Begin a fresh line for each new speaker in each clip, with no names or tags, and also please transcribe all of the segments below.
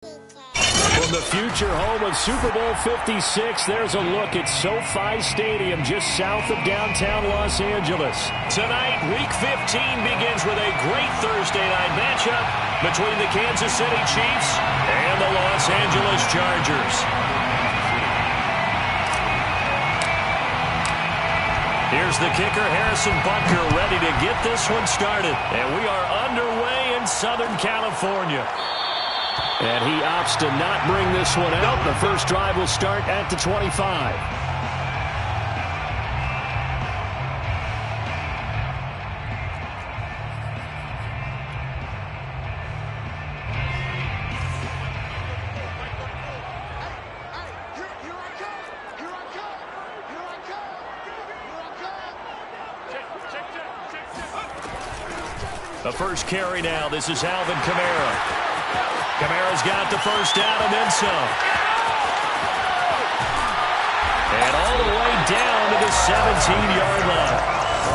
From the future home of Super Bowl 56, there's a look at SoFi Stadium just south of downtown Los Angeles. Tonight, Week 15 begins with a great Thursday night matchup between the Kansas City Chiefs and the Los Angeles Chargers. Here's the kicker, Harrison Butker, ready to get this one started. And we are underway in Southern California. And he opts to not bring this one out. The first drive will start at the 25. The first carry now. This is Alvin Kamara. Kamara's got the first down and then some. And all the way down to the 17-yard line.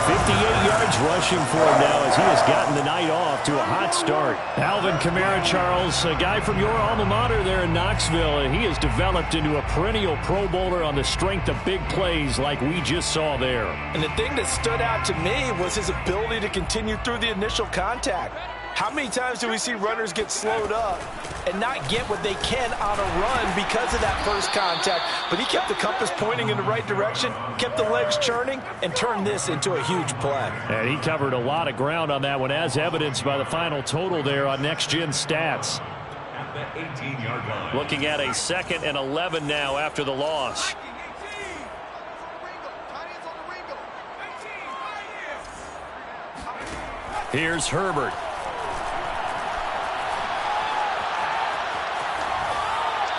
58 yards rushing for him now as he has gotten the night off to a hot start. Alvin Kamara, Charles, a guy from your alma mater there in Knoxville, and he has developed into a perennial Pro Bowler on the strength of big plays like we just saw there.
And the thing that stood out to me was his ability to continue through the initial contact. How many times do we see runners get slowed up and not get what they can on a run because of that first contact? But he kept the compass pointing in the right direction, kept the legs churning, and turned this into a huge play.
And he covered a lot of ground on that one, as evidenced by the final total there on Next Gen Stats.
At the 18-yard line.
Looking at a 2nd and 11 now after the loss. Here's Herbert.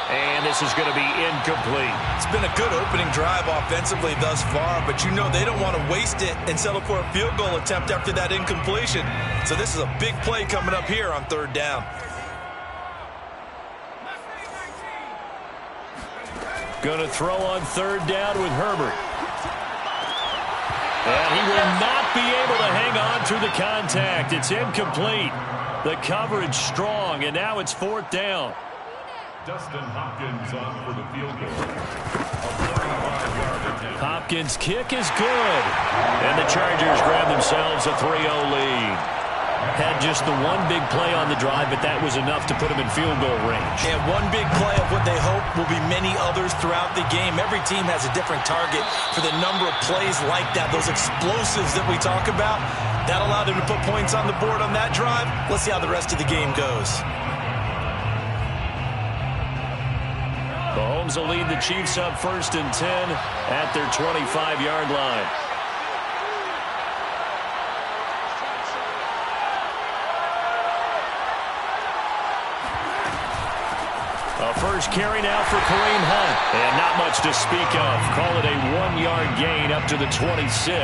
And this is going to be incomplete.
It's been a good opening drive offensively thus far, but you know they don't want to waste it and settle for a field goal attempt after that incompletion. So this is a big play coming up here on 3rd down.
Going to throw on 3rd down with Herbert. And he will not be able to hang on through the contact. It's incomplete. The coverage strong, and now it's 4th down.
Dustin Hopkins on for the field goal. A 45-yard attempt.
Hopkins' kick is good. And the Chargers grab themselves a 3-0 lead. Had just the one big play on the drive, but that was enough to put them in field goal range.
And one big play of what they hope will be many others throughout the game. Every team has a different target for the number of plays like that, those explosives that we talk about. That allowed them to put points on the board on that drive. Let's see how the rest of the game goes.
Mahomes will lead the Chiefs up 1st and 10 at their 25-yard line. A first carry now for Kareem Hunt. And not much to speak of. Call it a 1-yard gain up to the 26.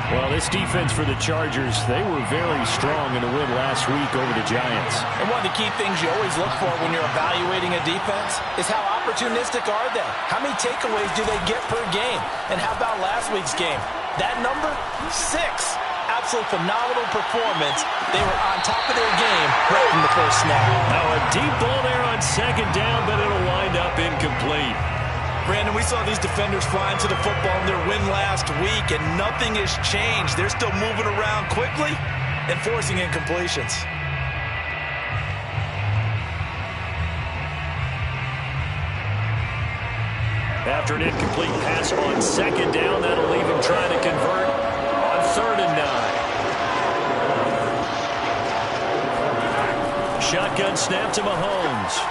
Well, this defense for the Chargers, they were very strong in the win last week over the Giants.
And one of the key things you always look for when you're evaluating a defense is how opportunistic are they? How many takeaways do they get per game? And how about last week's game? That number, 6. Absolute phenomenal performance. They were on top of their game right from the first snap.
Now a deep ball there on 2nd down, but it'll wind up incomplete.
Brandon, we saw these defenders flying to the football in their win last week, and nothing has changed. They're still moving around quickly and forcing incompletions.
After an incomplete pass on 2nd down, that'll leave him trying to convert on 3rd and 9. Shotgun snap to Mahomes.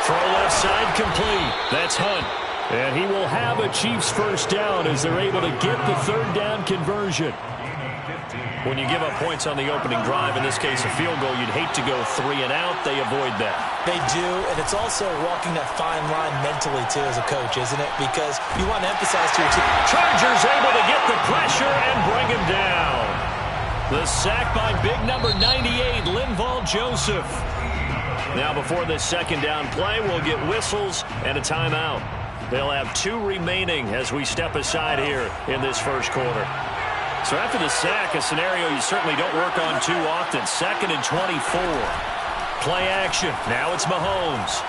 Throw left side complete. That's Hunt. And he will have a Chiefs first down as they're able to get the 3rd down conversion. When you give up points on the opening drive, in this case a field goal, you'd hate to go 3 and out. They avoid that.
They do, and it's also walking that fine line mentally, too, as a coach, isn't it? Because you want to emphasize to your team.
Chargers able to get the pressure and bring him down. The sack by big number 98, Linval Joseph. Now before this 2nd down play, we'll get whistles and a timeout. They'll have 2 remaining as we step aside here in this first quarter. So after the sack, a scenario you certainly don't work on too often. 2nd and 24. Play action. Now it's Mahomes.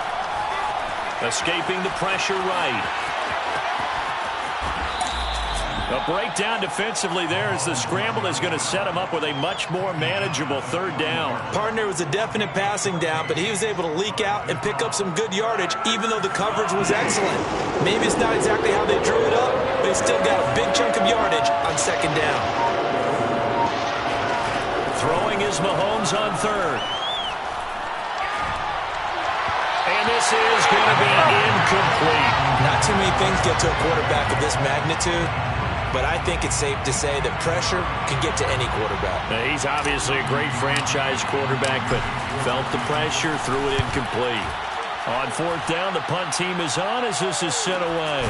Escaping the pressure right. A breakdown defensively there as the scramble is going to set him up with a much more manageable third down.
Partner was a definite passing down, but he was able to leak out and pick up some good yardage, even though the coverage was excellent. Maybe it's not exactly how they drew it up, but he still got a big chunk of yardage on second down.
Throwing is Mahomes on third. And this is going to be incomplete.
Not too many things get to a quarterback of this magnitude, but I think it's safe to say that pressure can get to any quarterback.
He's obviously a great franchise quarterback, but felt the pressure, threw it incomplete. On fourth down, the punt team is on as this is sent away.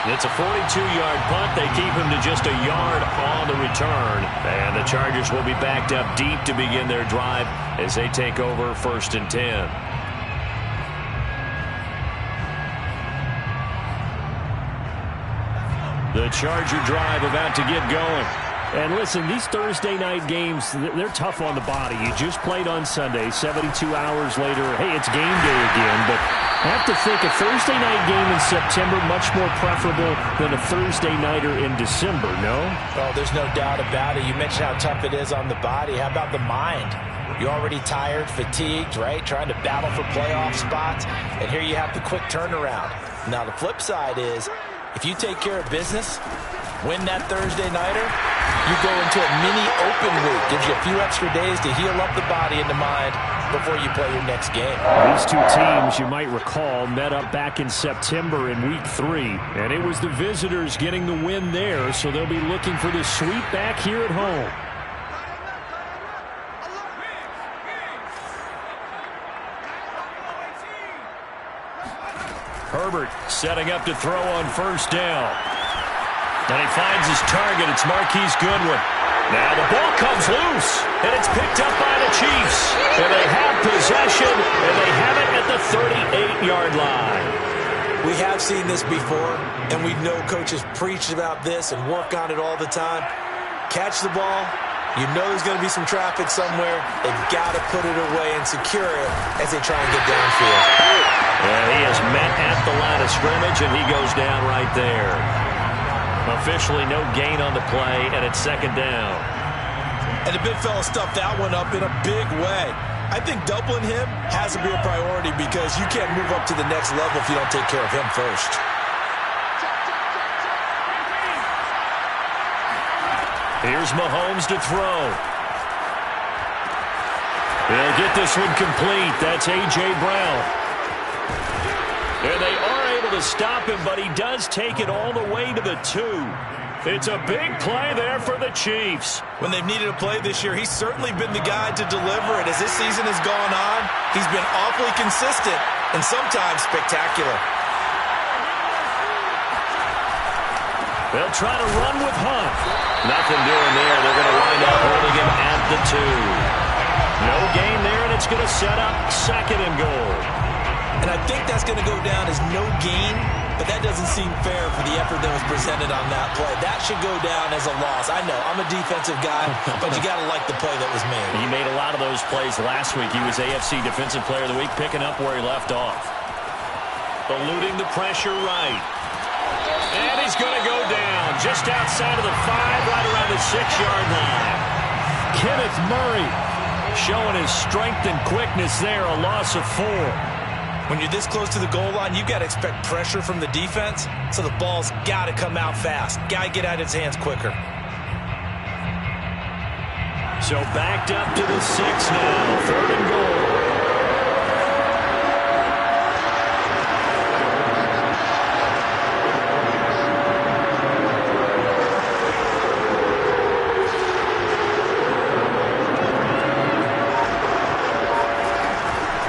It's a 42-yard punt. They keep him to just a yard on the return. And the Chargers will be backed up deep to begin their drive as they take over 1st and 10. The Charger drive about to get going.
And listen, these Thursday night games, they're tough on the body. You just played on Sunday, 72 hours later, hey, it's game day again. But I have to think a Thursday night game in September much more preferable than a Thursday nighter in December, no?
Oh, there's no doubt about it. You mentioned how tough it is on the body. How about the mind? You're already tired, fatigued, right? Trying to battle for playoff spots. And here you have the quick turnaround. Now, the flip side is, if you take care of business, win that Thursday nighter, you go into a mini open week. Gives you a few extra days to heal up the body and the mind before you play your next game.
These two teams, you might recall, met up back in September in Week 3. And it was the visitors getting the win there, so they'll be looking for the sweep back here at home.
Herbert setting up to throw on first down. And he finds his target. It's Marquise Goodwin. Now the ball comes loose, and it's picked up by the Chiefs. And they have possession, and they have it at the 38-yard line.
We have seen this before, and we know coaches preach about this and work on it all the time. Catch the ball. You know there's going to be some traffic somewhere. They've got to put it away and secure it as they try and get downfield.
And he is met at the line of scrimmage, and he goes down right there. Officially no gain on the play, and it's second down.
And the big fella stuffed that one up in a big way. I think doubling him has to be a priority because you can't move up to the next level if you don't take care of him first.
Here's Mahomes to throw. They'll get this one complete. That's A.J. Brown. And they are able to stop him, but he does take it all the way to the 2. It's a big play there for the Chiefs.
When they've needed a play this year, he's certainly been the guy to deliver it. As this season has gone on, he's been awfully consistent and sometimes spectacular.
They'll try to run with Hunt. Nothing doing there. They're going to wind up holding him at the 2. No gain there, and it's going to set up 2nd and goal.
And I think that's going to go down as no gain, but that doesn't seem fair for the effort that was presented on that play. That should go down as a loss. I know, I'm a defensive guy, but you got to like the play that was made.
He made a lot of those plays last week. He was AFC Defensive Player of the Week, picking up where he left off. Eluding the pressure right. And he's going to go down just outside of the 5, right around the 6-yard line. Kenneth Murray showing his strength and quickness there, a loss of 4.
When you're this close to the goal line, you've got to expect pressure from the defense, so the ball's got to come out fast. Got to get out of his hands quicker.
So backed up to the 6 now, 3rd and goal.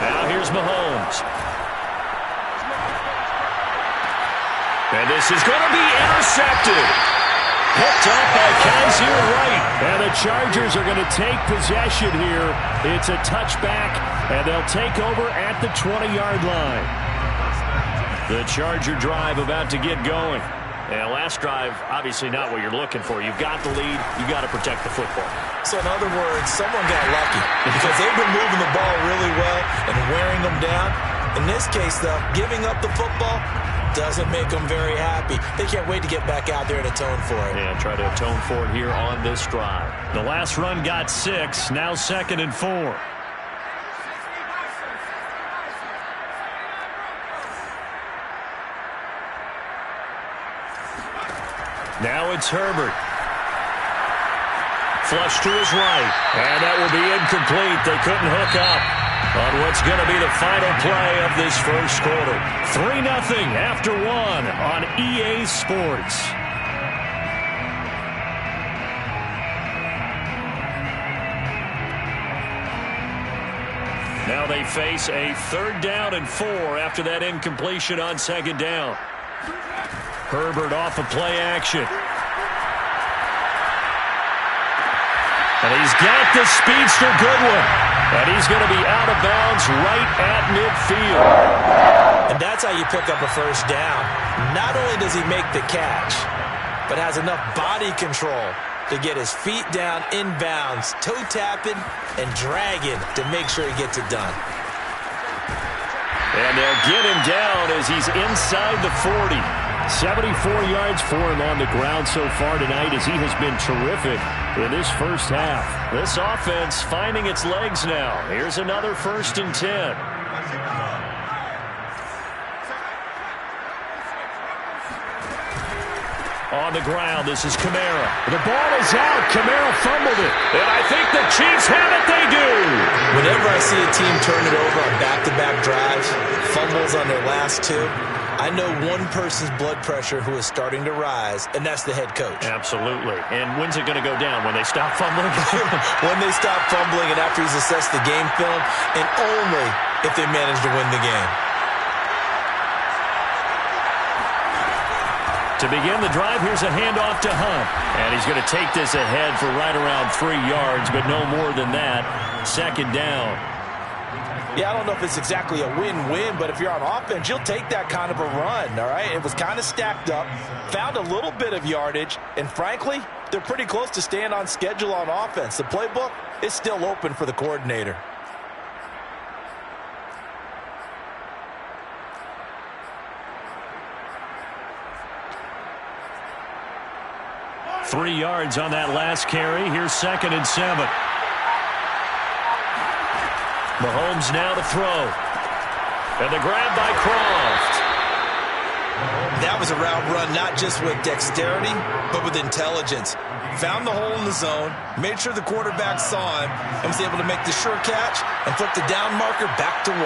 Now here's Mahomes. And this is going to be intercepted. Picked up by Kaiser Wright. And the Chargers are going to take possession here. It's a touchback, and they'll take over at the 20-yard line. The Charger drive about to get going. And last drive, obviously not what you're looking for. You've got the lead. You've got to protect the football.
So in other words, someone got lucky because they've been moving the ball really well and wearing them down. In this case, though, giving up the football doesn't make them very happy. They can't wait to get back out there and atone for it.
And try to atone for it here on this drive.
The last run got 6, now 2nd and 4. Now it's Herbert. Flush to his right. And that will be incomplete. They couldn't hook up on what's going to be the final play of this first quarter. 3-0 after 1 on EA Sports. Now they face a 3rd down and 4 after that incompletion on 2nd down. Herbert off of play action. And he's got the speedster Goodwin. And he's going to be out of bounds right at midfield.
And that's how you pick up a first down. Not only does he make the catch, but has enough body control to get his feet down inbounds, toe tapping and dragging to make sure he gets it done.
And they'll get him down as he's inside the 40. 74 yards for him on the ground so far tonight as he has been terrific in this first half. This offense finding its legs now. Here's another 1st and 10. On the ground, this is Kamara. The ball is out. Kamara fumbled it. And I think the Chiefs have it. They do.
Whenever I see a team turn it over on back-to-back drives, fumbles on their last 2, I know one person's blood pressure who is starting to rise, and that's the head coach.
Absolutely. And when's it going to go down? When they stop fumbling?
When they stop fumbling and after he's assessed the game film, and only if they manage to win the game.
To begin the drive, here's a handoff to Hunt. And he's going to take this ahead for right around 3 yards, but no more than that. 2nd down.
Yeah, I don't know if it's exactly a win-win, but if you're on offense, you'll take that kind of a run, all right? It was kind of stacked up, found a little bit of yardage, and frankly, they're pretty close to staying on schedule on offense. The playbook is still open for the coordinator.
Three yards on that last carry. Here's 2nd and 7. Mahomes now to throw. And the grab by Croft.
That was a route run not just with dexterity, but with intelligence. Found the hole in the zone, made sure the quarterback saw him, and was able to make the sure catch and flip the down marker back to 1.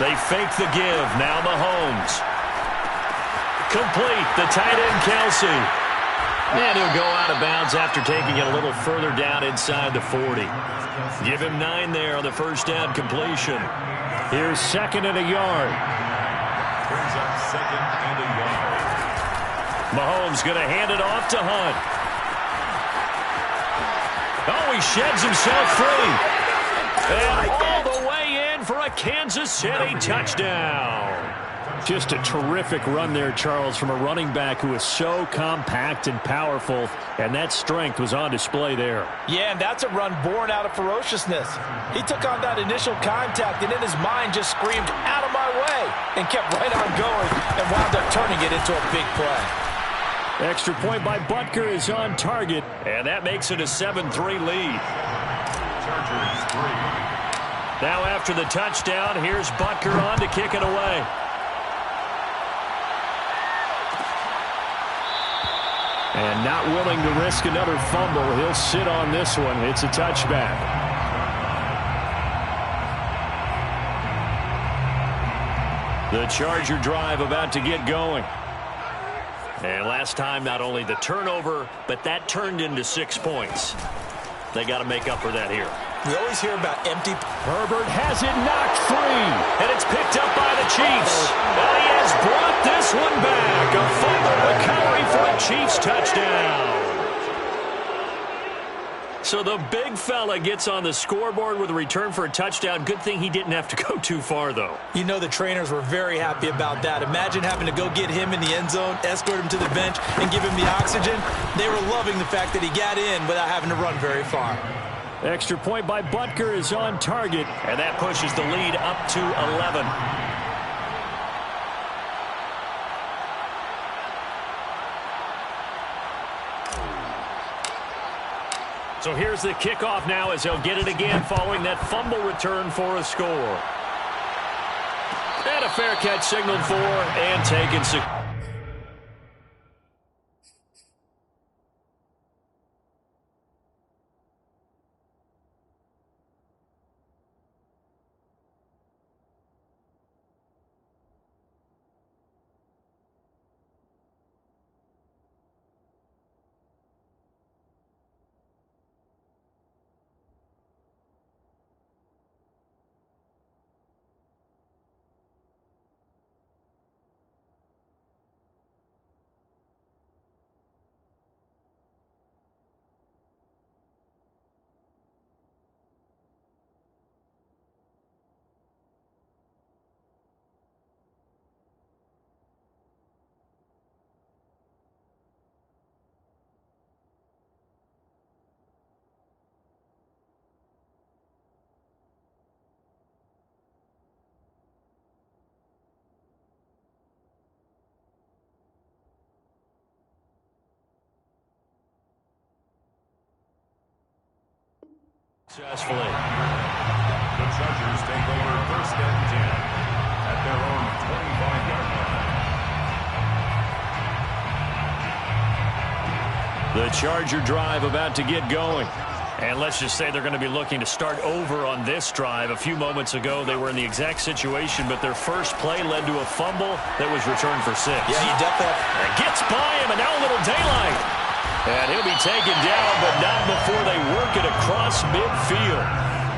They fake the give. Now Mahomes. Complete. The tight end, Kelsey. And he'll go out of bounds after taking it a little further down inside the 40. Give him 9 there on the first down completion. Here's 2nd and a yard.
Brings up 2nd and a yard.
Mahomes going to hand it off to Hunt. Oh, he sheds himself free. And all the way in for a Kansas City touchdown. Just a terrific run there, Charles, from a running back who is so compact and powerful, and that strength was on display there.
Yeah, and that's a run born out of ferociousness. He took on that initial contact, and in his mind just screamed, "Out of my way," and kept right on going and wound up turning it into a big play.
Extra point by Butker is on target, and that makes it a 7-3 lead.
Chargers 3.
Now after the touchdown, here's Butker on to kick it away. And not willing to risk another fumble, he'll sit on this one. It's a touchback. The Charger drive about to get going. And last time, not only the turnover, but that turned into 6 points. They got to make up for that here.
We always hear about empty.
Herbert has it knocked free, and it's picked up by the Chiefs. And he has brought this one back. A fumble recovery for a Chiefs touchdown. So the big fella gets on the scoreboard with a return for a touchdown. Good thing he didn't have to go too far, though.
You know the trainers were very happy about that. Imagine having to go get him in the end zone, escort him to the bench, and give him the oxygen. They were loving the fact that he got in without having to run very far.
Extra point by Butker is on target, and that pushes the lead up to 11. So here's the kickoff now as he'll get it again following that fumble return for a score. And a fair catch signaled for and taken. Successfully.
The Chargers take over first and 10 at their own 25-yard line.
The Charger drive about to get going. And let's just say they're going to be looking to start over on this drive. A few moments ago, they were in the exact situation, but their first play led to a fumble that was returned for 6.
Yeah, you definitely
It gets by him, and now a little daylight. And he'll be taken down, but not before they work it across midfield.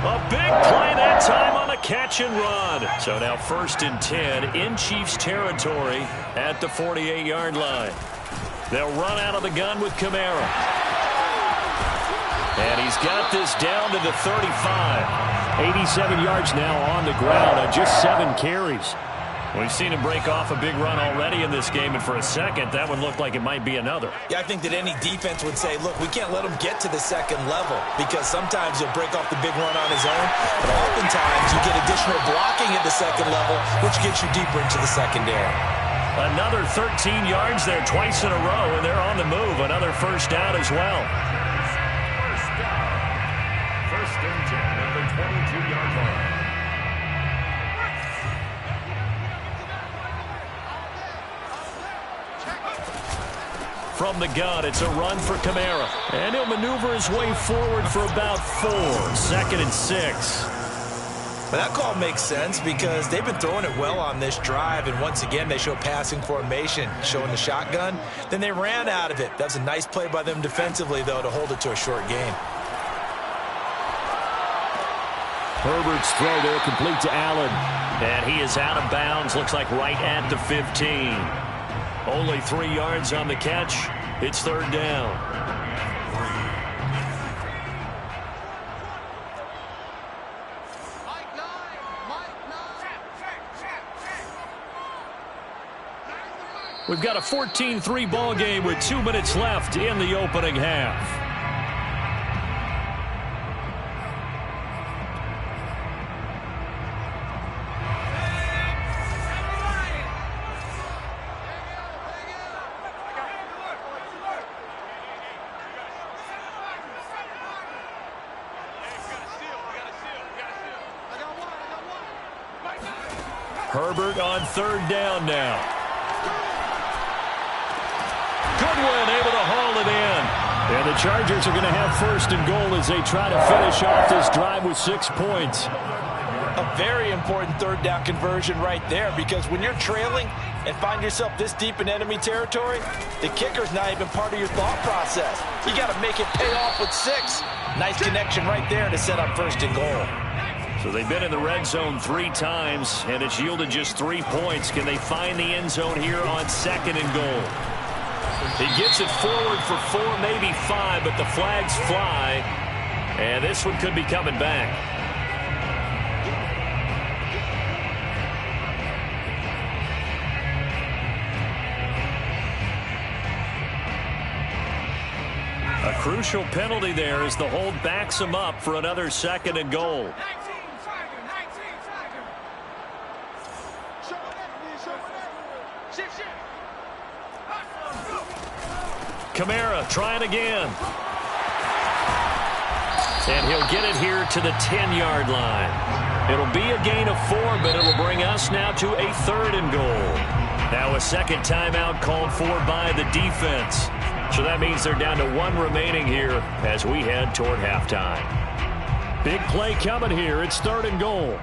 A big play that time on a catch and run. So now first and 10 in Chiefs territory at the 48-yard line. They'll run out of the gun with Kamara. And he's got this down to the 35. 87 yards now on the ground on just 7 carries. We've seen him break off a big run already in this game, and for a second, that one looked like it might be another.
Yeah, I think that any defense would say, look, we can't let him get to the second level because sometimes he'll break off the big run on his own, but oftentimes you get additional blocking at the second level, which gets you deeper into the secondary.
Another 13 yards there twice in a row, and they're on the move. Another first down as well.
First down. First and 10 at the 22-yard line.
From the gun, it's a run for Kamara. And he'll maneuver his way forward for about 4. 2nd and 6.
But that call makes sense because they've been throwing it well on this drive, and once again they show passing formation, showing the shotgun. Then they ran out of it. That's a nice play by them defensively, though, to hold it to a short gain.
Herbert's throw there complete to Allen. And he is out of bounds, looks like right at the 15. Only 3 yards on the catch. It's third down. We've got a 14-3 ball game with 2 minutes left in the opening half. Herbert on third down now. Goodwin able to haul it in. And the Chargers are going to have first and goal as they try to finish off this drive with 6 points.
A very important third down conversion right there, because when you're trailing and find yourself this deep in enemy territory, the kicker's not even part of your thought process. You got to make it pay off with 6. Nice connection right there to set up first and goal.
So they've been in the red zone 3 times, and it's yielded just 3 points. Can they find the end zone here on 2nd and goal? He gets it forward for 4, maybe 5, but the flags fly,
And this one could be coming back. A crucial penalty there as the hold backs him up for another 2nd and goal. Kamara trying again. And he'll get it here to the 10-yard line. It'll be a gain of 4, but it'll bring us now to a 3rd and goal. Now a second timeout called for by the defense. So that means they're down to 1 remaining here as we head toward halftime. Big play coming here. It's 3rd and goal.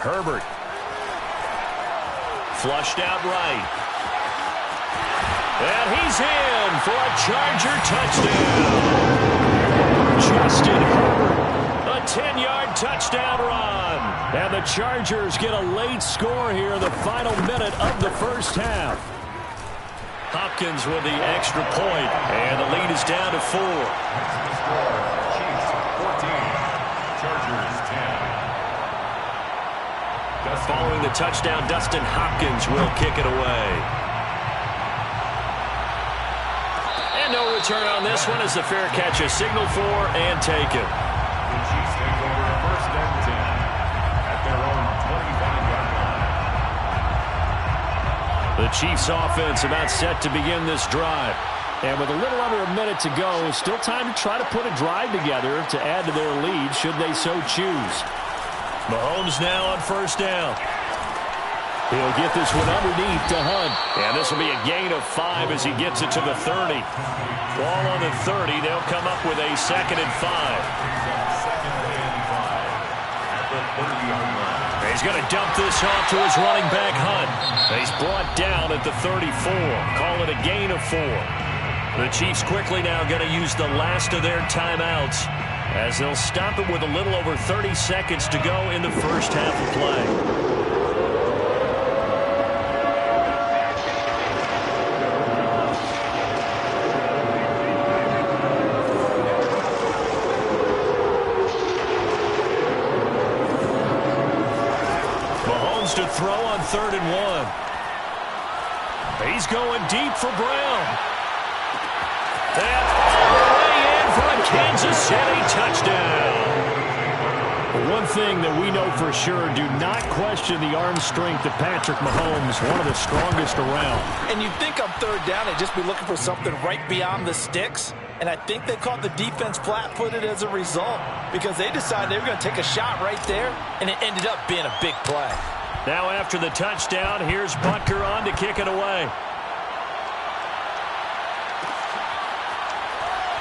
Herbert. Flushed out right. And he's in for a Charger touchdown. Justin Herbert, a 10-yard touchdown run. And the Chargers get a late score here in the final minute of the first half. Hopkins with the extra point, and the lead is down to 4.
Chiefs 14, Chargers 10.
Following the touchdown, Dustin Hopkins will kick it away. And no return on this one as the fair catch is signaled for and taken.
The Chiefs take over 1st and 10 at their own 25-yard line.
The Chiefs offense about set to begin this drive. And with a little under a minute to go, still time to try to put a drive together to add to their lead should they so choose. Mahomes now on 1st down. He'll get this one underneath to Hunt. And this will be a gain of 5 as he gets it to the 30. Ball on the 30. They'll come up with a 2nd and 5.
2nd and 5 at the 30-yard line.
He's going to dump this off to his running back, Hunt. He's brought down at the 34. Call it a gain of 4. The Chiefs quickly now going to use the last of their timeouts as they'll stop it with a little over 30 seconds to go in the first half of play. Mahomes to throw on 3rd and 1. He's going deep for Brown. And all the way in for a Kansas City touchdown. One thing that we know for sure, do not question the arm strength of Patrick Mahomes, one of the strongest around.
And you'd think on 3rd down they'd just be looking for something right beyond the sticks. And I think they caught the defense flat-footed as a result because they decided they were going to take a shot right there, and it ended up being a big play.
Now after the touchdown, here's Butker on to kick it away.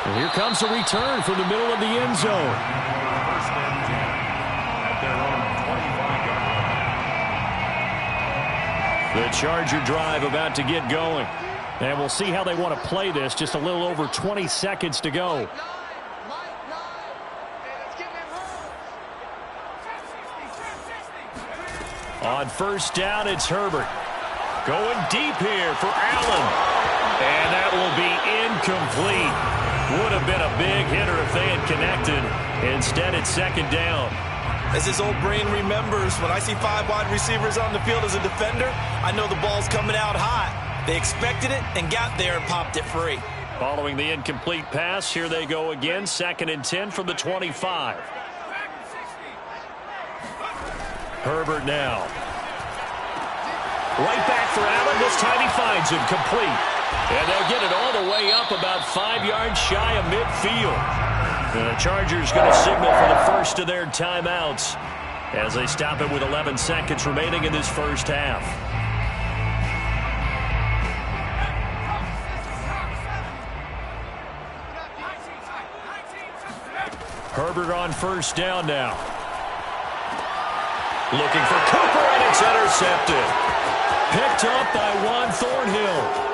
And here comes a return from the middle of the end zone.
1st and 10 at their own 25-yard line.
The Charger drive about to get going. And we'll see how they want to play this. Just a little over 20 seconds to go. On 1st down, it's Herbert. Going deep here for Allen. And that will be incomplete. Would have been a big hitter if they had connected. Instead, it's 2nd down.
As his old brain remembers, when I see 5 wide receivers on the field as a defender, I know the ball's coming out hot. They expected it and got there and popped it free.
Following the incomplete pass, here they go again. 2nd and 10 from the 25. Herbert now. Right back for Allen. This time he finds him complete. And they'll get it all the way up about 5 yards shy of midfield. And the Chargers going to signal for the first of their timeouts as they stop it with 11 seconds remaining in this first half. Herbert on 1st down now. Looking for Cooper, and it's intercepted. Picked up by Juan Thornhill.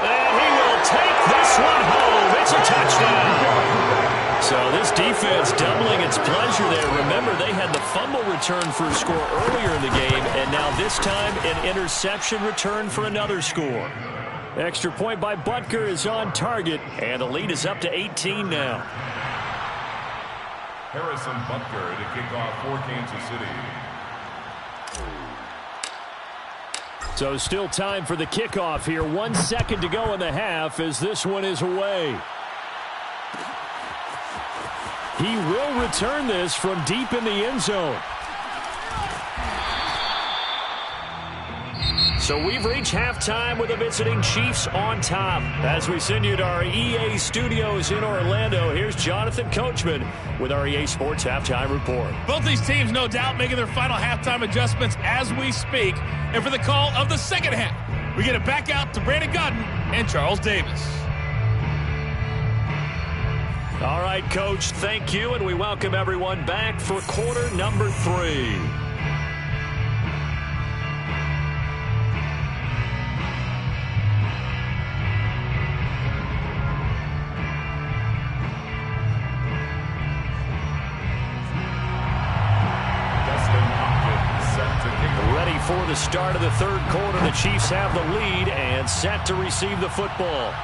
And he will take this one home. It's a touchdown. So this defense doubling its pleasure there. Remember, they had the fumble return for a score earlier in the game, and now this time an interception return for another score. Extra point by Butker is on target, and the lead is up to 18 now.
Harrison Butker to kick off for Kansas City.
So still time for the kickoff here. 1 second to go in the half as this one is away. He will return this from deep in the end zone. So we've reached halftime with the visiting Chiefs on top. As we send you to our EA studios in Orlando, here's Jonathan Coachman with our EA Sports Halftime Report.
Both these teams, no doubt, making their final halftime adjustments as we speak. And for the call of the second half, we get it back out to Brandon Godden and Charles Davis.
All right, Coach, thank you, and we welcome everyone back for quarter number 3. Ready for the start of the third quarter. The Chiefs have the lead and set to receive the football.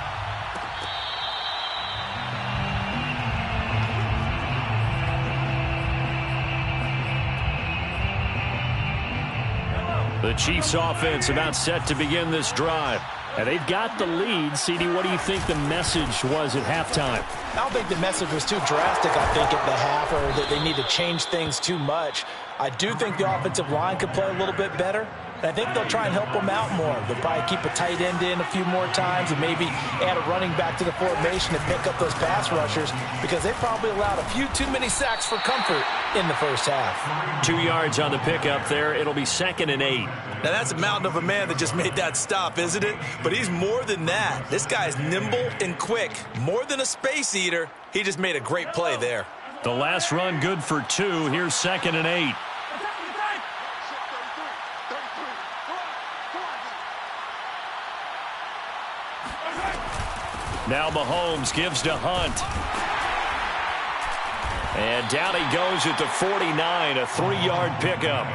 The Chiefs offense about set to begin this drive. And they've got the lead. CD, what do you think the message was at halftime?
I don't think the message was too drastic, I think, at the half, or that they need to change things too much. I do think the offensive line could play a little bit better. And I think they'll try and help them out more. They'll probably keep a tight end in a few more times and maybe add a running back to the formation and pick up those pass rushers because they probably allowed a few too many sacks for comfort in the first half.
2 yards on the pickup there. It'll be 2nd and 8.
Now, that's a mountain of a man that just made that stop, isn't it? But he's more than that. This guy's nimble and quick. More than a space eater. He just made a great play there.
The last run good for 2. Here's 2nd and 8. Now Mahomes gives to Hunt. And down he goes at the 49, a 3-yard pickup.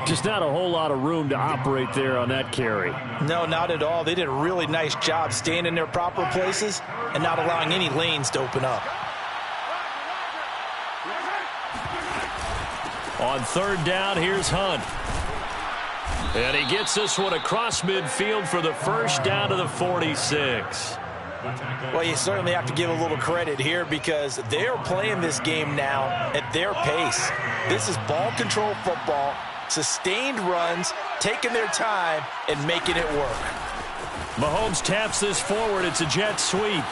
Just not a whole lot of room to operate there on that carry.
No, not at all. They did a really nice job staying in their proper places and not allowing any lanes to open up.
On 3rd down, here's Hunt. And he gets this one across midfield for the first down to the 46.
Well, you certainly have to give a little credit here because they're playing this game now at their pace. This is ball control football, sustained runs, taking their time, and making it work.
Mahomes taps this forward. It's a jet sweep.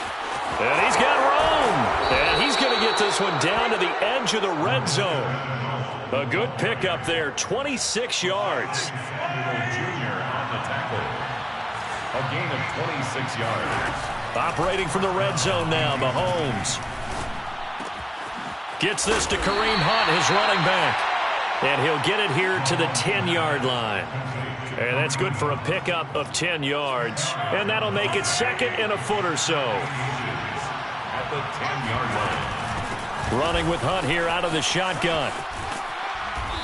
And he's got room. And he's going to get this one down to the edge of the red zone. A good pickup there, 26 yards.
Junior on the tackle. A gain of 26 yards.
Operating from the red zone now, Mahomes. Gets this to Kareem Hunt, his running back. And he'll get it here to the 10-yard line. And that's good for a pickup of 10 yards. And that'll make it 2nd and a foot or so.
At the 10-yard line.
Running with Hunt here out of the shotgun.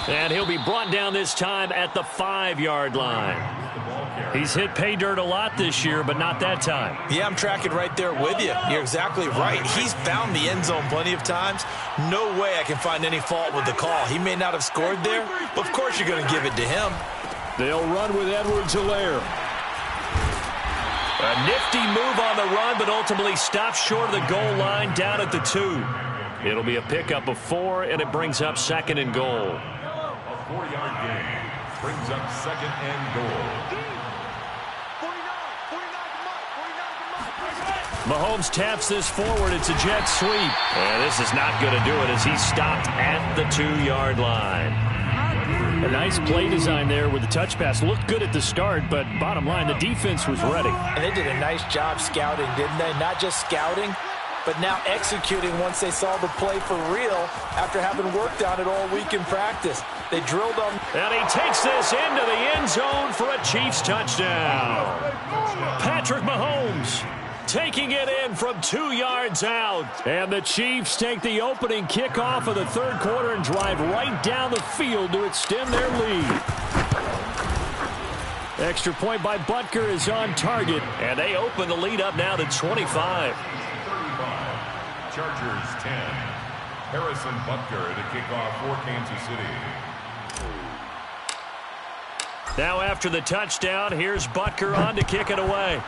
And he'll be brought down this time at the 5-yard line. He's hit pay dirt a lot this year, but not that time.
Yeah, I'm tracking right there with you. You're exactly right. He's found the end zone plenty of times. No way I can find any fault with the call. He may not have scored there, but of course you're going to give it to him.
They'll run with Edwards-Helaire. A nifty move on the run, but ultimately stops short of the goal line down at the 2. It'll be a pickup of 4, and it brings up 2nd and goal.
A 4-yard gain brings up 2nd and goal.
Mahomes taps this forward. It's a jet sweep. And this is not going to do it as he's stopped at the 2-yard line. A nice play design there with the touch pass. Looked good at the start, but bottom line, the defense was ready.
And they did a nice job scouting, didn't they? Not just scouting, but now executing once they saw the play for real after having worked on it all week in practice. They drilled on.
And he takes this into the end zone for a Chiefs touchdown. Patrick Mahomes taking it in from 2 yards out. And the Chiefs take the opening kickoff of the third quarter and drive right down the field to extend their lead. Extra point by Butker is on target, and they open the lead up now to 25.
35. Chargers 10. Harrison Butker to kick off for Kansas City.
Now after the touchdown, here's Butker on to kick it away.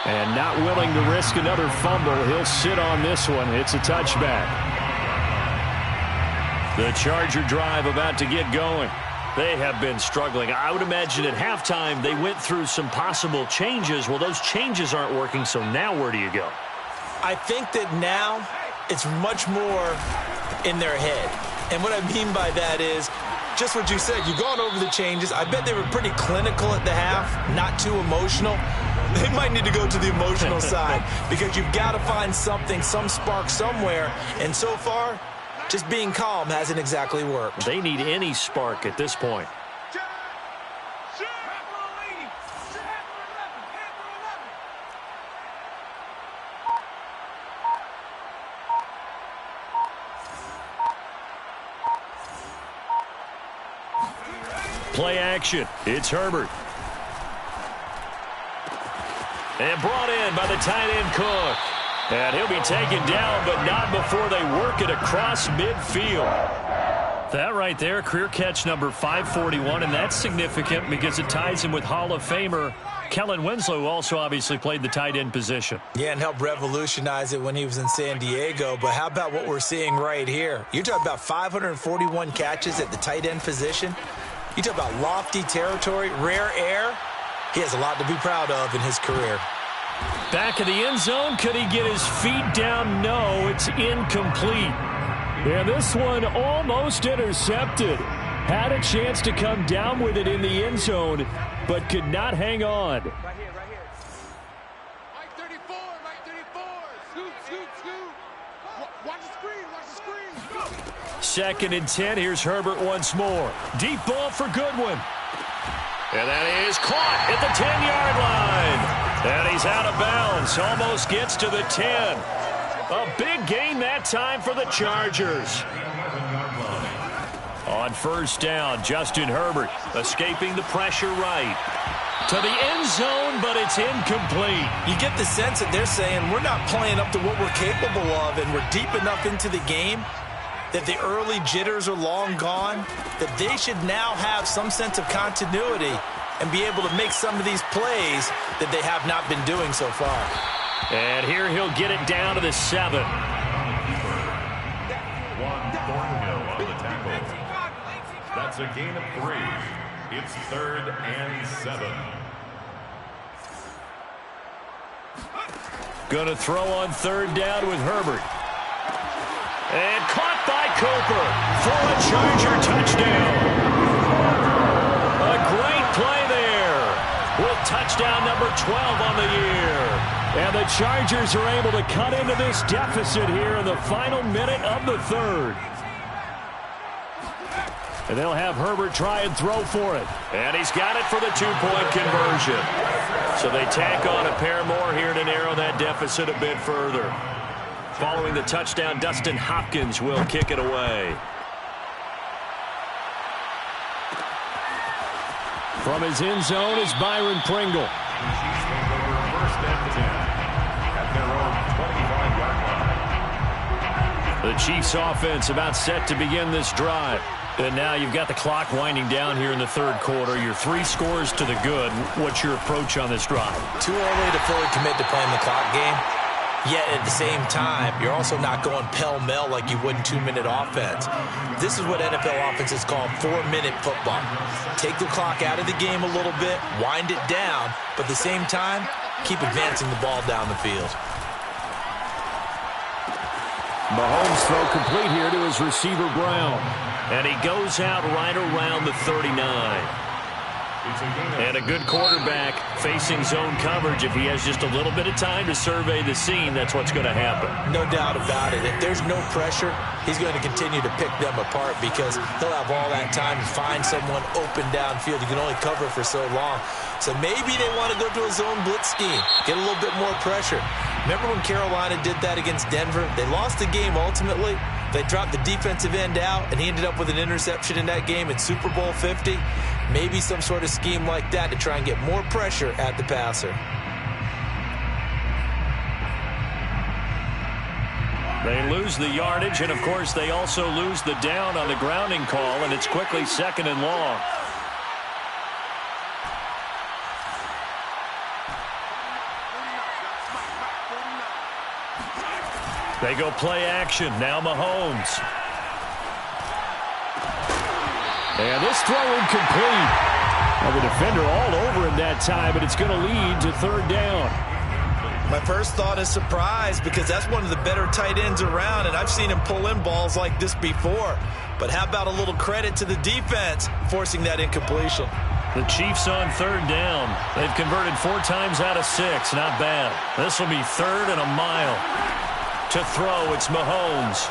And not willing to risk another fumble, he'll sit on this one. It's a touchback. The Charger drive about to get going. They have been struggling. I would imagine at halftime they went through some possible changes. Well, those changes aren't working, so now where do you go?
I think that now it's much more in their head. And what I mean by that is just what you said. You've gone over the changes. I bet they were pretty clinical at the half, not too emotional. They might need to go to the emotional side because you've got to find something, some spark somewhere. And so far, just being calm hasn't exactly worked.
They need any spark at this point. Play action. It's Herbert. And brought in by the tight end Cook. And he'll be taken down, but not before they work it across midfield. That right there, career catch number 541, and that's significant because it ties him with Hall of Famer Kellen Winslow, who also obviously played the tight end position.
Yeah, and helped revolutionize it when he was in San Diego. But how about what we're seeing right here? You're talking about 541 catches at the tight end position. You talk about lofty territory, rare air. He has a lot to be proud of in his career.
Back of the end zone. Could he get his feet down? No, it's incomplete. And this one almost intercepted. Had a chance to come down with it in the end zone, but could not hang on.
Right here, right here. Mike 34, Mike 34. Scoot, scoot, scoot. Watch the screen, watch the screen. Go.
2nd and 10. Here's Herbert once more. Deep ball for Goodwin. And that is caught at the 10-yard line. And he's out of bounds. Almost gets to the 10. A big gain that time for the Chargers. On first down, Justin Herbert escaping the pressure right. To the end zone, but it's incomplete.
You get the sense that they're saying we're not playing up to what we're capable of, and we're deep enough into the game that the early jitters are long gone, that they should now have some sense of continuity and be able to make some of these plays that they have not been doing so far.
And here he'll get it down to the 7.
Juan Thornhill on the tackle. That's a gain of 3. It's 3rd and 7.
Gonna throw on 3rd down with Herbert. And caught by Cooper for a Charger touchdown. A great play there with touchdown number 12 on the year. And the Chargers are able to cut into this deficit here in the final minute of the 3rd. And they'll have Herbert try and throw for it. And he's got it for the 2-point conversion. So they tack on a pair more here to narrow that deficit a bit further. Following the touchdown, Dustin Hopkins will kick it away. From his end zone is Byron Pringle.
Chiefs take over 1st and 10 at their own 25-yard line.
The Chiefs offense about set to begin this drive. And now you've got the clock winding down here in the 3rd quarter. Your 3 scores to the good. What's your approach on this drive?
Too early to fully commit to playing the clock game. Yet at the same time, you're also not going pell-mell like you would in 2-minute offense. This is what NFL offenses call 4-minute football. Take the clock out of the game a little bit, wind it down, but at the same time, keep advancing the ball down the field.
Mahomes throw complete here to his receiver Brown. And he goes out right around the 39. And a good quarterback facing zone coverage. If he has just a little bit of time to survey the scene, that's what's going to happen.
No doubt about it. If there's no pressure, he's going to continue to pick them apart because he'll have all that time to find someone open downfield. You can only cover for so long. So maybe they want to go to a zone blitz scheme, get a little bit more pressure. Remember when Carolina did that against Denver? They lost the game ultimately. They dropped the defensive end out, and he ended up with an interception in that game in Super Bowl 50. Maybe some sort of scheme like that to try and get more pressure at the passer.
They lose the yardage, and, of course, they also lose the down on the grounding call, and it's quickly 2nd and long. They go play action. Now Mahomes. And this throw incomplete. Well, the defender all over him that time, but it's going to lead to 3rd down.
My first thought is surprise because that's one of the better tight ends around, and I've seen him pull in balls like this before. But how about a little credit to the defense forcing that incompletion?
The Chiefs on 3rd down. They've converted 4 times out of 6. Not bad. This will be 3rd and a mile. To throw, it's Mahomes.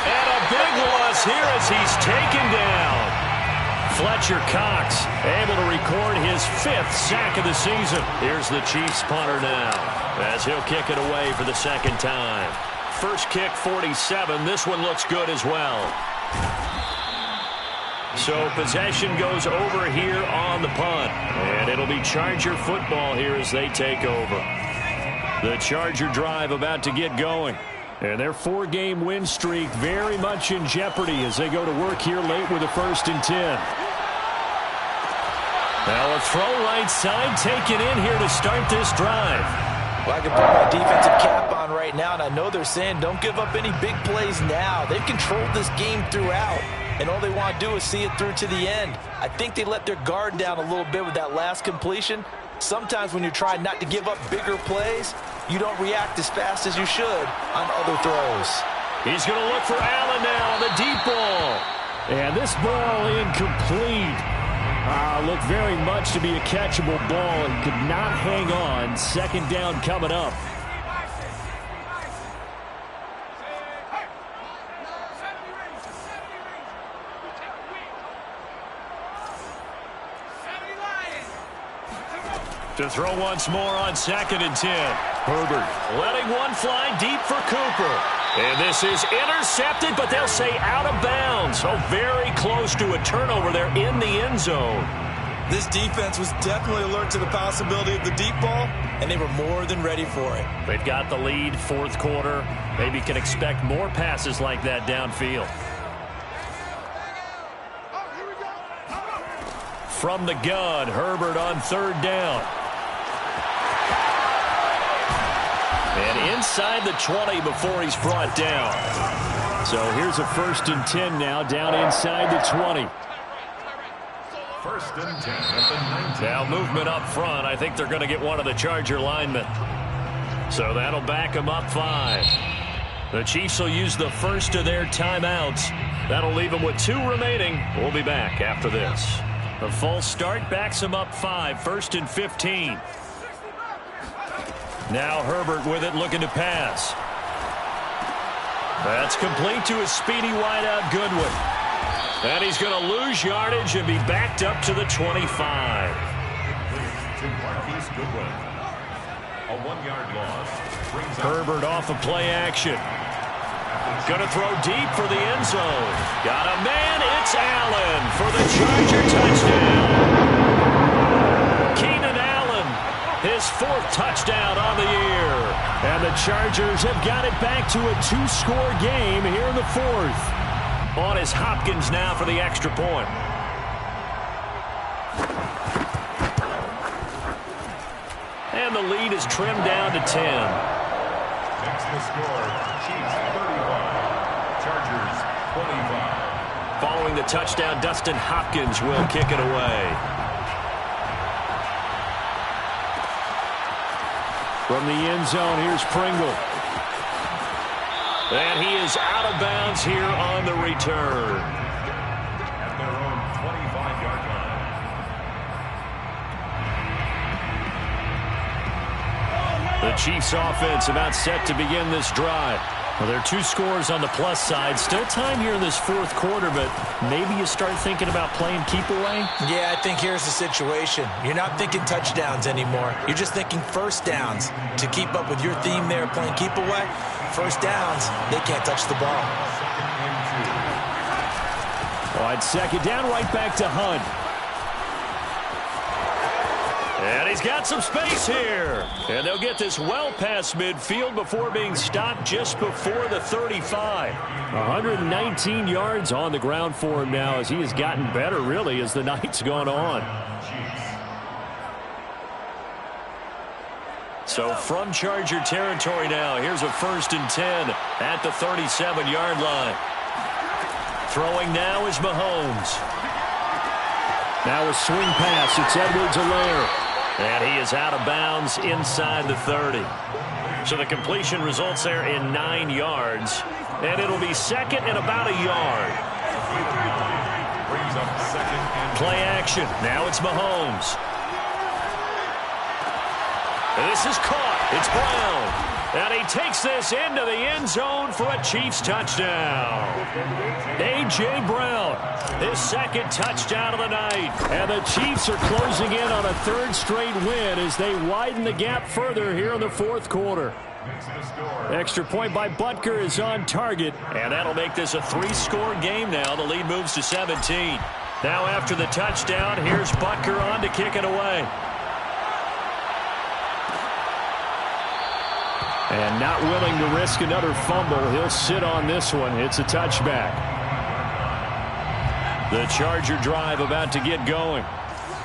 And a big loss here as he's taken down. Fletcher Cox able to record his 5th sack of the season. Here's the Chiefs punter now as he'll kick it away for the 2nd time. First kick 47. This one looks good as well. So possession goes over here on the punt. And it'll be Charger football here as they take over. The Charger drive about to get going. And their 4-game win streak very much in jeopardy as they go to work here late with a 1st and 10. Now a throw right side taken in here to start this drive.
Well, I can put my defensive cap on right now, and I know they're saying don't give up any big plays now. They've controlled this game throughout, and all they want to do is see it through to the end. I think they let their guard down a little bit with that last completion. Sometimes when you're trying not to give up bigger plays, you don't react as fast as you should on other throws.
He's going to look for Allen now, the deep ball.
And this ball incomplete. Looked very much to be a catchable ball and could not hang on. 2nd down coming up.
To throw once more on 2nd and 10. Herbert letting one fly deep for Cooper. And this is intercepted, but they'll say out of bounds. So very close to a turnover there in the end zone.
This defense was definitely alert to the possibility of the deep ball, and they were more than ready for it.
They've got the lead, 4th quarter. Maybe can expect more passes like that downfield. From the gun, Herbert on 3rd down. And inside the 20 before he's brought down.
So here's a 1st and 10 now, down inside the 20.
1st and 10 at the 19.
Now movement up front. I think they're going to get one of the Charger linemen. So that'll back them up 5. The Chiefs will use the first of their timeouts. That'll leave them with 2 remaining. We'll be back after this. The false start backs them up 5. 1st and 15. Now Herbert with it, looking to pass. That's complete to his speedy wideout Goodwin. And he's going to lose yardage and be backed up to the 25.
To Marquise Goodwin. A 1-yard loss.
Herbert off of play action. Going to throw deep for the end zone. Got a man. It's Allen for the Charger touchdown. Keenan Allen, his 4th touchdown on the year.
And the Chargers have got it back to a 2-score game here in the 4th.
On is Hopkins now for the extra point. And the lead is trimmed down to 10.
Next the score, Chiefs 35, Chargers 25.
Following the touchdown, Dustin Hopkins will kick it away.
From the end zone, here's Pringle.
And he is out of bounds here on the return.
At their own 25
The Chiefs offense about set to begin this drive. Well, there are 2 scores on the plus side. Still time here in this fourth quarter, but maybe you start thinking about playing keep away?
Yeah, I think here's the situation. You're not thinking touchdowns anymore. You're just thinking first downs. To keep up with your theme there, playing keep away, first downs, they can't touch the ball.
Wide second down, right back to Hunt. And he's got some space here. And they'll get this well past midfield before being stopped just before the 35. 119 yards on the ground for him now as he has gotten better, really, as the night's gone on. So from Charger territory now, here's a 1st and 10 at the 37-yard line. Throwing now is Mahomes. Now a swing pass. It's Edwards-Helaire. And he is out of bounds inside the 30. So the completion results there in 9 yards. And it'll be second and about a yard.
Brings up second and
Play action. Now it's Mahomes. And this is caught. It's Brown. And he takes this into the end zone for a Chiefs touchdown. A.J. Brown, his 2nd touchdown of the night. And the Chiefs are closing in on a 3rd straight win as they widen the gap further here in the 4th quarter. Extra point by Butker is on target. And that'll make this a 3-score game now. The lead moves to 17. Now after the touchdown, here's Butker on to kick it away. And not willing to risk another fumble. He'll sit on this one. It's a touchback. The Charger drive about to get going.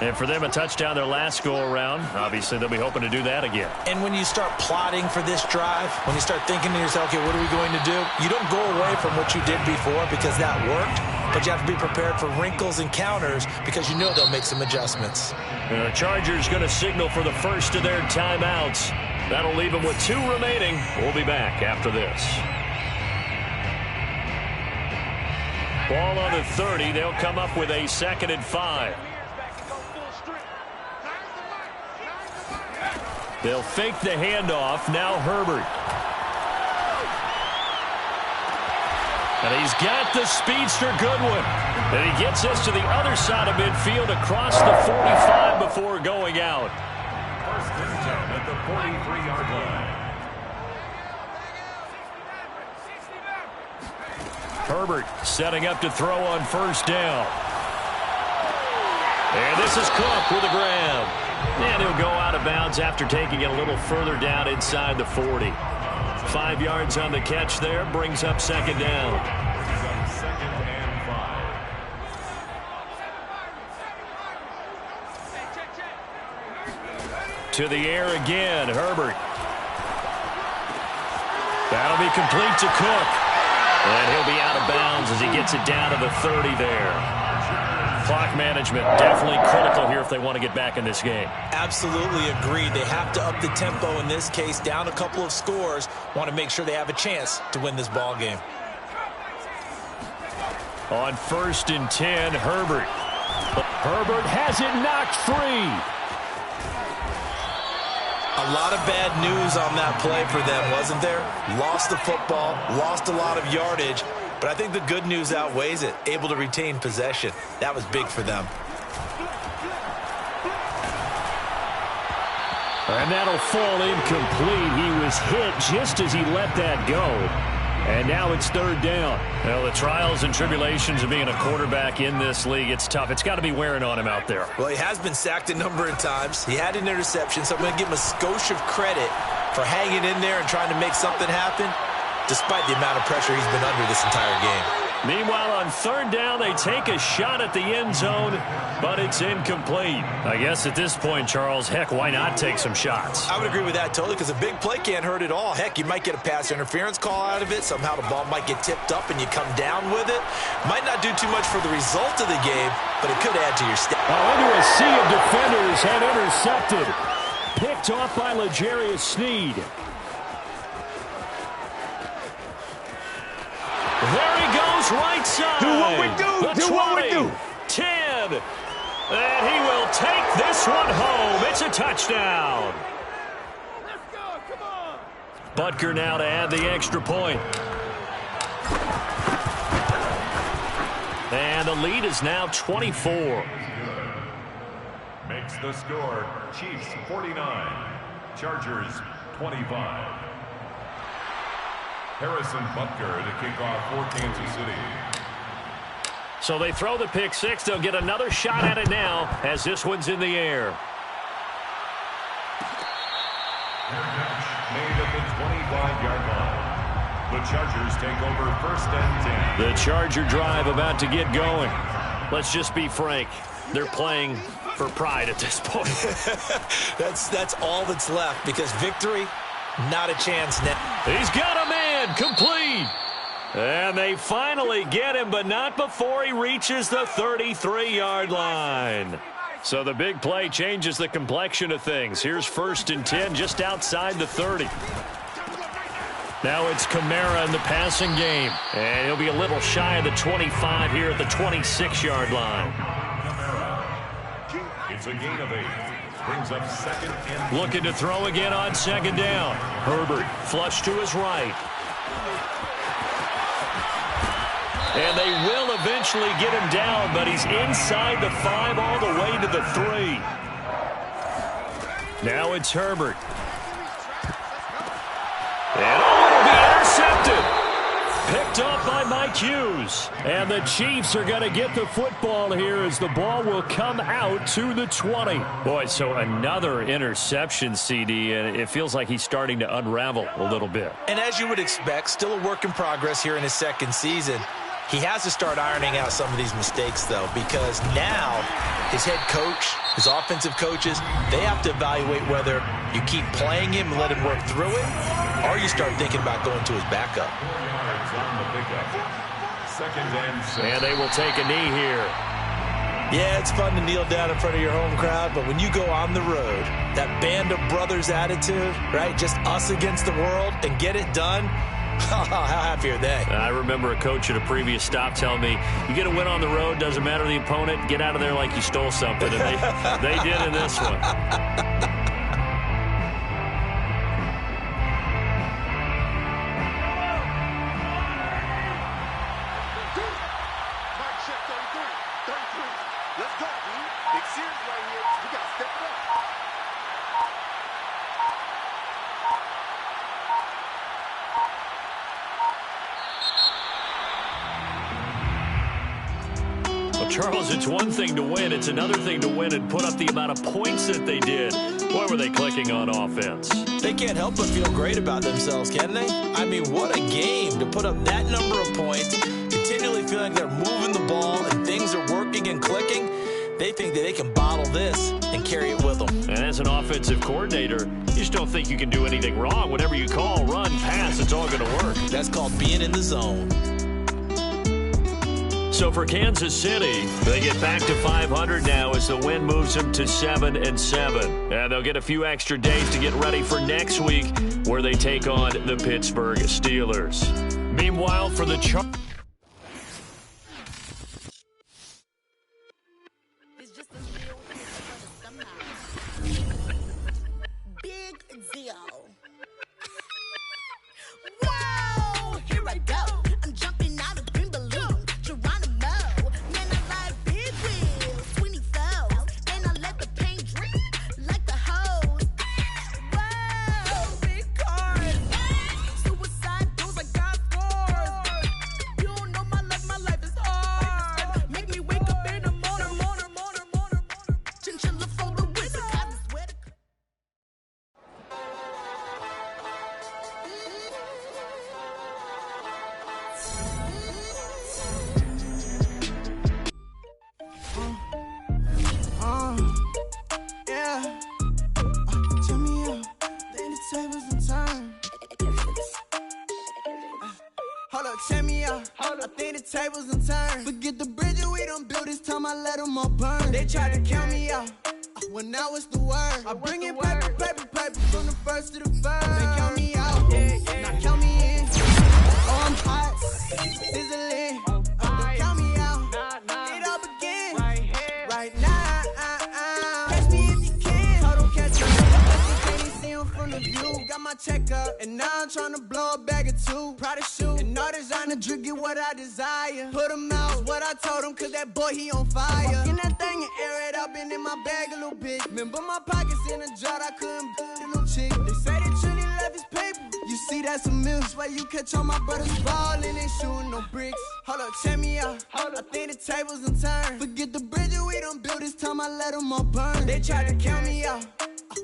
And for them, a touchdown their last go-around. Obviously, they'll be hoping to do that again.
And when you start plotting for this drive, when you start thinking to yourself, okay, what are we going to do? You don't go away from what you did before because that worked. But you have to be prepared for wrinkles and counters because you know they'll make some adjustments.
The Chargers going to signal for the first of their timeouts. That'll leave them with 2 remaining. We'll be back after this. Ball on the 30. They'll come up with a 2nd and 5. They'll fake the handoff. Now Herbert. And he's got the speedster Goodwin. And he gets us to the other side of midfield across the 45 before going out.
1st and 10 at the 43-yard line.
Herbert setting up to throw on 1st down. And this is Cook with a grab. And he'll go out of bounds after taking it a little further down inside the 40. 5 yards on the catch there, brings up 2nd down.
2nd and 5.
To the air again, Herbert. That'll be complete to Cook. And he'll be out of bounds as he gets it down to the 30 there. Clock management definitely critical here if they want to get back in this game.
Absolutely agreed. They have to up the tempo in this case, down a couple of scores. Want to make sure they have a chance to win this ball game.
On 1st and 10, Herbert. Herbert has it knocked free.
A lot of bad news on that play for them, wasn't there? Lost the football, lost a lot of yardage. But I think the good news outweighs it. Able to retain possession. That was big for them.
And that'll fall incomplete. He was hit just as he let that go. And now it's 3rd down. Well, the trials and tribulations of being a quarterback in this league, it's tough. It's got to be wearing on him out there.
Well, he has been sacked a number of times. He had an interception, so I'm going to give him a skosh of credit for hanging in there and trying to make something happen, despite the amount of pressure he's been under this entire game.
Meanwhile, on 3rd down, they take a shot at the end zone, but it's incomplete. I guess at this point, Charles, heck, why not take some shots?
I would agree with that totally because a big play can't hurt at all. Heck, you might get a pass interference call out of it. Somehow the ball might get tipped up and you come down with it. Might not do too much for the result of the game, but it could add to your stat.
Into a sea of defenders and intercepted. Picked off by L'Jarius Sneed. There he goes, right side.
Do what we do.
The
Do
20,
what we do.
10. And he will take this one home. It's a touchdown.
Let's go. Come
Butker now to add the extra point. And the lead is now 24.
Makes the score Chiefs 49, Chargers 25. Harrison Butker to kick off for Kansas City.
So they throw the pick six. They'll get another shot at it now as this one's in the air.
Made at the 25-yard line. The Chargers take over 1st and 10.
The Charger drive about to get going. Let's just be frank. They're playing for pride at this point.
That's all that's left, because victory, not a chance now.
He's got a man, complete. And they finally get him, but not before he reaches the 33-yard line. So the big play changes the complexion of things. Here's 1st and 10 just outside the 30. Now it's Kamara in the passing game. And he'll be a little shy of the 25 here at the 26-yard line.
It's a gain of 8. Brings up 2nd and...
Looking to throw again on 2nd down. Herbert flush to his right. And they will eventually get him down, but he's inside the 5 all the way to the 3. Now it's Herbert. And it'll be intercepted. Picked up by Mike Hughes. And the Chiefs are going to get the football here as the ball will come out to the 20. Boy, so another interception, CD, and it feels like he's starting to unravel a little bit.
And as you would expect, still a work in progress here in his 2nd season. He has to start ironing out some of these mistakes, though, because now his head coach, his offensive coaches, they have to evaluate whether you keep playing him and let him work through it, or you start thinking about going to his backup.
And they will take a knee here.
Yeah, it's fun to kneel down in front of your home crowd, but when you go on the road, that band of brothers attitude, right, just us against the world, and get it done, how happy are they?
I remember a coach at a previous stop telling me, you get a win on the road, doesn't matter the opponent, get out of there like you stole something. And they did in this one.
Let's go, dude. Big series right here. We got to step it up.
Charles, it's one thing to win. It's another thing to win and put up the amount of points that they did. Boy, were they clicking on offense.
They can't help but feel great about themselves, can they? I mean, what a game to put up that number of points, continually feeling they're moving the ball and things are working and clicking. They think that they can bottle this and carry it with them.
And as an offensive coordinator, you just don't think you can do anything wrong. Whatever you call, run, pass, it's all going to work.
That's called being in the zone.
So for Kansas City, they get back to 500 now as the win moves them to 7-7. And they'll get a few extra days to get ready for next week where they take on the Pittsburgh Steelers. Meanwhile, for the Chargers.
Tables and turn. Forget the bridges we done built. This time I let them all burn. They tried to count me out when I was the word. I bring it paper, paper, paper from the first to the third. They count me out, now count me in. Oh, I'm hot, sizzling. Don't count me out. It all begin right now. Catch me if you can. Total catch me. You can't see 'em from on the view. Got my check up, and now I'm trying to blow a bag or two. Proud of shoe, and all designer drip, get what I desire. Put him out, what I told him, cause that boy, he on fire. Walk in that thing and air it out, been in my bag a little bit. Remember my pockets in a jar, I couldn't get a little chick. They say they truly left his paper. You see, that's a milk, why you catch all my brothers ballin' and shooting no bricks. Hold up, check me out. I think the tables done turned. Forget the bridges we done built, this time I let them all burn. They tried to count me out,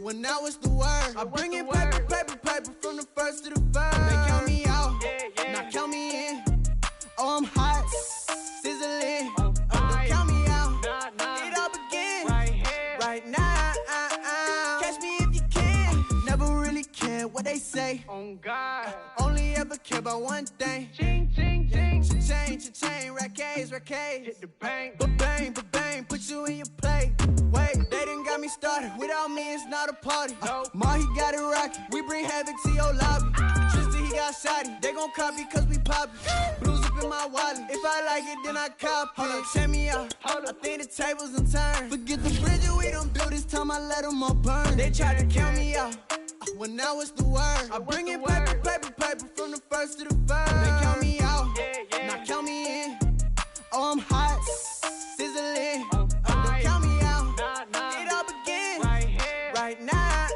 well now it's the word. I bring in paper, paper, paper from the first to the third. They count me out, now count me in. Oh, I'm hot, sizzling. Don't count me out, it all begin right now. Catch me if you can. Never really care what they say.
On God.
Only ever care about one thing.
Ching, ching, ching.
Cha-chain, rack A's.
Hit the bank.
Ba-bang, put you in your play. Wait, they done got me started. Without me, it's not a party. Ma, he got it rockin'. We bring havoc to your lobby. Tristan, he got shotty. They gon' copy cause we poppin'. Blues up in my wallet. If I like it, then I cop it. Hold up, check me out. I think the tables done turned. Forget the bridges we done built, this time I let them all burn. They tried to count me out, well now it's the word. I bring in paper, paper, paper from the first to the third. They count me out, now count me in. Oh, I'm hot, sizzling. Don't count me out, it all begin right now.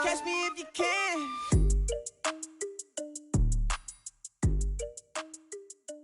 Catch me if you can.